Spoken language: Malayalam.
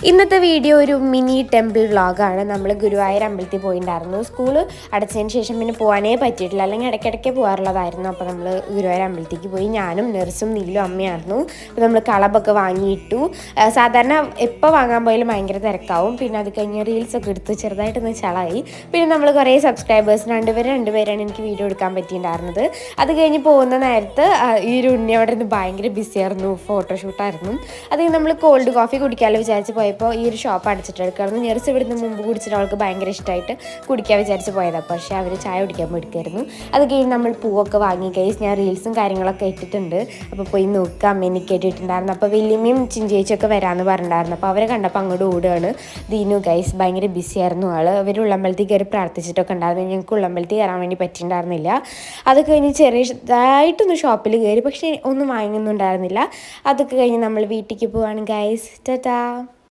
ഇന്നത്തെ വീഡിയോ ഒരു മിനി ടെമ്പിൾ വ്ളോഗാണ്. നമ്മൾ ഗുരുവായൂർ അമ്പലത്തിൽ പോയിട്ടുണ്ടായിരുന്നു. സ്കൂൾ അടച്ചതിന് ശേഷം പിന്നെ പോകാനേ പറ്റിയിട്ടില്ല, അല്ലെങ്കിൽ ഇടയ്ക്കിടയ്ക്ക് പോകാറുള്ളതായിരുന്നു. അപ്പോൾ നമ്മൾ ഗുരുവായൂർ അമ്പലത്തേക്ക് പോയി. ഞാനും നഴ്സും നീലും അമ്മയായിരുന്നു. അപ്പോൾ നമ്മൾ കളബൊക്കെ വാങ്ങിയിട്ടു. സാധാരണ എപ്പോൾ വാങ്ങാൻ പോയാലും ഭയങ്കര തിരക്കാവും. പിന്നെ അത് കഴിഞ്ഞ് റീൽസൊക്കെ എടുത്ത് ചെറുതായിട്ടൊന്ന് ചളായി. പിന്നെ നമ്മൾ കുറേ സബ്സ്ക്രൈബേഴ്സ് രണ്ടുപേരാണ് എനിക്ക് വീഡിയോ എടുക്കാൻ പറ്റിയിട്ടുണ്ടായിരുന്നത്. അത് കഴിഞ്ഞ് പോകുന്ന നേരത്ത് ഈ ഒരു ഉണ്ണി അവിടെ നിന്ന് ഭയങ്കര ബിസിയായിരുന്നു, ഫോട്ടോഷൂട്ടായിരുന്നു. അത് നമ്മൾ കോൾഡ് കോഫി കുടിക്കാമല്ലോ വിചാരിച്ച് പോയപ്പോൾ ഈ ഒരു ഷോപ്പ് അടച്ചിട്ടെടുക്കായിരുന്നു. ഞെർസ് ഇവിടുന്ന് മുമ്പ് കുടിച്ചിട്ട് അവൾക്ക് ഭയങ്കര ഇഷ്ടമായിട്ട് കുടിക്കാൻ വിചാരിച്ച് പോയതാണ്. പക്ഷേ അവർ ചായ കുടിക്കാൻ പോയിരിക്കായിരുന്നു. അത് കഴിഞ്ഞ് നമ്മൾ പൂവൊക്കെ വാങ്ങി. ഗൈസ് ഞാൻ റീൽസും കാര്യങ്ങളൊക്കെ ഇട്ടിട്ടുണ്ട്, അപ്പോൾ പോയി നോക്കുക. അമ്മേനെ കേട്ടിട്ടുണ്ടായിരുന്നു. അപ്പോൾ വലിയമ്മയും ചിഞ്ചേച്ചിയൊക്കെ വരാമെന്ന് പറഞ്ഞിട്ടുണ്ടായിരുന്നു. അപ്പോൾ അവരെ കണ്ടപ്പോൾ അങ്ങോട്ട് ഓടുകയാണ്. ദീനു ഗൈസ് ഭയങ്കര ബിസി ആയിരുന്നു ആൾ. അവർ ഉള്ളമ്പലത്തിൽ കയറി പ്രാർത്ഥിച്ചിട്ടൊക്കെ ഉണ്ടായിരുന്നു. ഞങ്ങൾക്ക് ഉള്ളമ്പലത്തിൽ കയറാൻ വേണ്ടി പറ്റിയിട്ടുണ്ടായിരുന്നില്ല. അത് കഴിഞ്ഞ് ചെറിയതായിട്ടൊന്ന് ഷോപ്പിൽ കയറി, പക്ഷേ ഒന്നും വാങ്ങുന്നുണ്ടായിരുന്നില്ല. അതൊക്കെ കഴിഞ്ഞ് നമ്മൾ വീട്ടിലേക്ക് പോവാണ് ഗൈസ്. ടാറ്റാ.